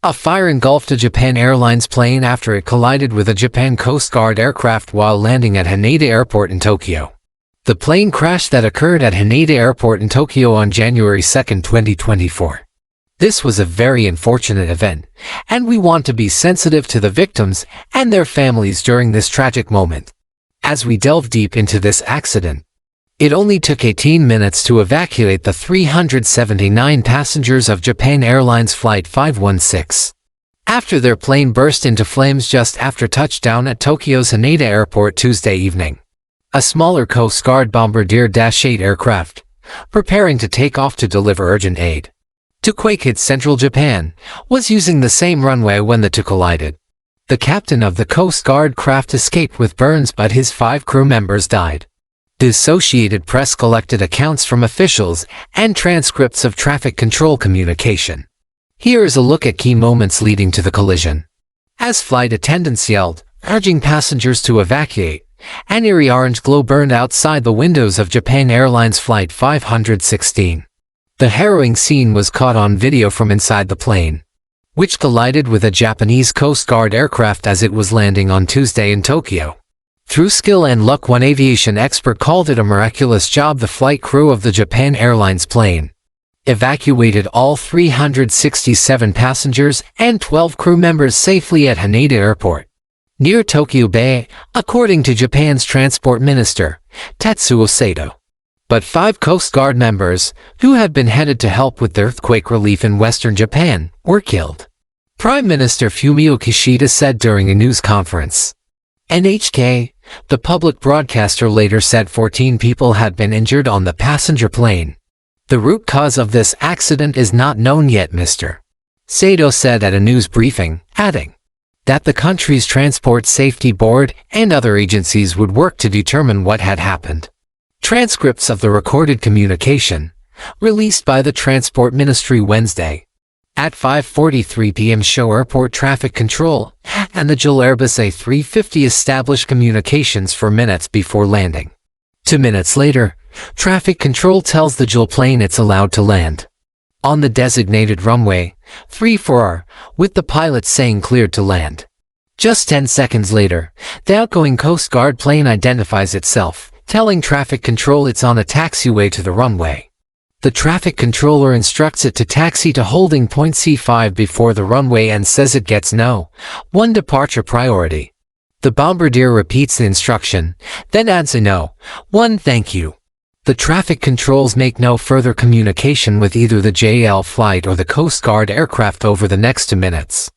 A fire engulfed a Japan Airlines plane after it collided with a Japan Coast Guard aircraft while landing at Haneda Airport in Tokyo. The plane crash that occurred at Haneda Airport in Tokyo on January 2, 2024. This was a very unfortunate event, and we want to be sensitive to the victims and their families during this tragic moment. As we delve deep into this accident, it only took 18 minutes to evacuate the 379 passengers of Japan Airlines Flight 516. After their plane burst into flames just after touchdown at Tokyo's Haneda Airport Tuesday evening. A smaller Coast Guard Bombardier Dash-8 aircraft, preparing to take off to deliver urgent aid to quake-hit central Japan, was using the same runway when the two collided. The captain of the Coast Guard craft escaped with burns, but his 5 crew members died. The Associated Press collected accounts from officials and transcripts of traffic control communication. Here is a look at key moments leading to the collision. As flight attendants yelled, urging passengers to evacuate, an eerie orange glow burned outside the windows of Japan Airlines Flight 516. The harrowing scene was caught on video from inside the plane, which collided with a Japanese Coast Guard aircraft as it was landing on Tuesday in Tokyo. Through skill and luck, one aviation expert called it a miraculous job. The flight crew of the Japan Airlines plane evacuated all 367 passengers and 12 crew members safely at Haneda Airport, near Tokyo Bay, according to Japan's Transport Minister, Tetsuo Sato. But 5 Coast Guard members, who had been headed to help with the earthquake relief in western Japan, were killed. Prime Minister Fumio Kishida said during a news conference. NHK, the public broadcaster, later said 14 people had been injured on the passenger plane. The root cause of this accident is not known yet, Mr. Sato said at a news briefing, adding that the country's Transport Safety Board and other agencies would work to determine what had happened. Transcripts of the recorded communication, released by the Transport Ministry Wednesday at 5:43 p.m. show airport traffic control and the JAL Airbus A350 established communications for minutes before landing. 2 minutes later, traffic control tells the JAL plane it's allowed to land on the designated runway 34, with the pilot saying cleared to land. Just 10 seconds later, the outgoing Coast Guard plane identifies itself, telling traffic control it's on a taxiway to the runway. The traffic controller instructs it to taxi to holding point C5 before the runway and says it gets no 1 departure priority. The Bombardier repeats the instruction, then adds a no 1 thank you. The traffic controls make no further communication with either the JAL flight or the Coast Guard aircraft over the next 2 minutes.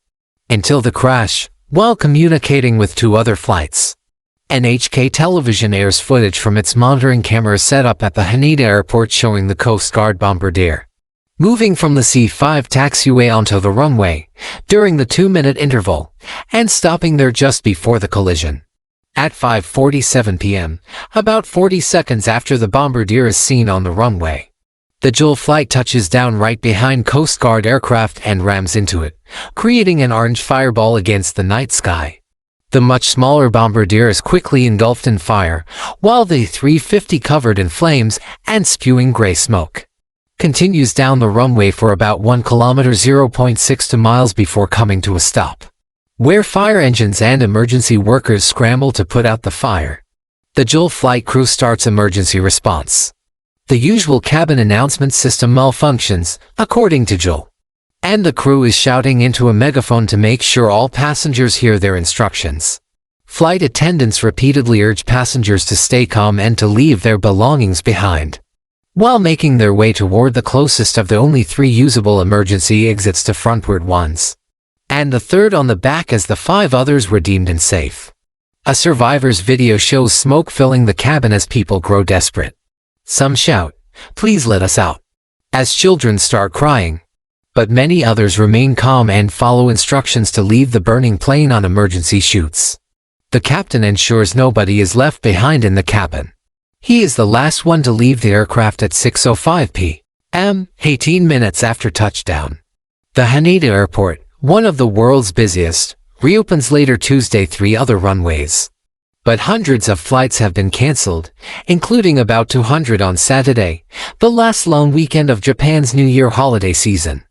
Until the crash, while communicating with 2 other flights. NHK television airs footage from its monitoring cameras set up at the Haneda airport showing the Coast Guard Bombardier moving from the C5 taxiway onto the runway during the 2-minute interval and stopping there just before the collision. At 5:47 p.m., about 40 seconds after the Bombardier is seen on the runway, the JAL flight touches down right behind Coast Guard aircraft and rams into it, creating an orange fireball against the night sky. The much smaller Bombardier is quickly engulfed in fire, while the A350, covered in flames and spewing gray smoke, continues down the runway for about 1 kilometer (0.62 miles) before coming to a stop, where fire engines and emergency workers scramble to put out the fire. The JAL flight crew starts emergency response. The usual cabin announcement system malfunctions, according to JAL, and the crew is shouting into a megaphone to make sure all passengers hear their instructions. Flight attendants repeatedly urge passengers to stay calm and to leave their belongings behind, while making their way toward the closest of the only 3 usable emergency exits to frontward ones, and the third on the back, as the 5 others were deemed unsafe. A survivor's video shows smoke filling the cabin as people grow desperate. Some shout, "Please let us out," as children start crying. But many others remain calm and follow instructions to leave the burning plane on emergency chutes. The captain ensures nobody is left behind in the cabin. He is the last one to leave the aircraft at 6:05 p.m., 18 minutes after touchdown. The Haneda Airport, one of the world's busiest, reopens later Tuesday 3 other runways. But hundreds of flights have been cancelled, including about 200 on Saturday, the last long weekend of Japan's New Year holiday season.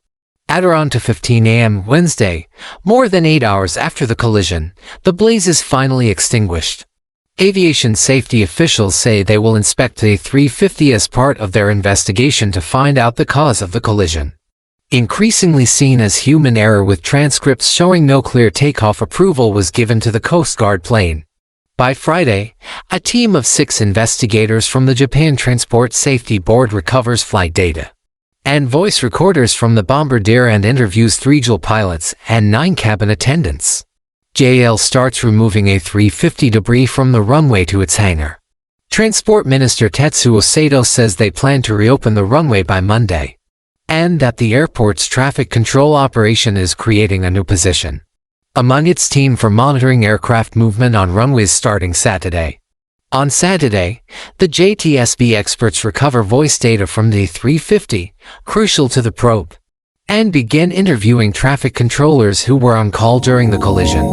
At around 2:15 a.m. Wednesday, more than 8 hours after the collision, the blaze is finally extinguished. Aviation safety officials say they will inspect the A350 as part of their investigation to find out the cause of the collision. Increasingly seen as human error, with transcripts showing no clear takeoff approval was given to the Coast Guard plane. By Friday, a team of 6 investigators from the Japan Transport Safety Board recovers flight data and voice recorders from the Bombardier and interviews 3 JAL pilots and 9 cabin attendants. JAL starts removing A350 debris from the runway to its hangar. Transport Minister Tetsuo Sato says they plan to reopen the runway by Monday, and that the airport's traffic control operation is creating a new position among its team for monitoring aircraft movement on runways starting Saturday. On Saturday, the JTSB experts recover voice data from the A350, crucial to the probe, and begin interviewing traffic controllers who were on call during the collision.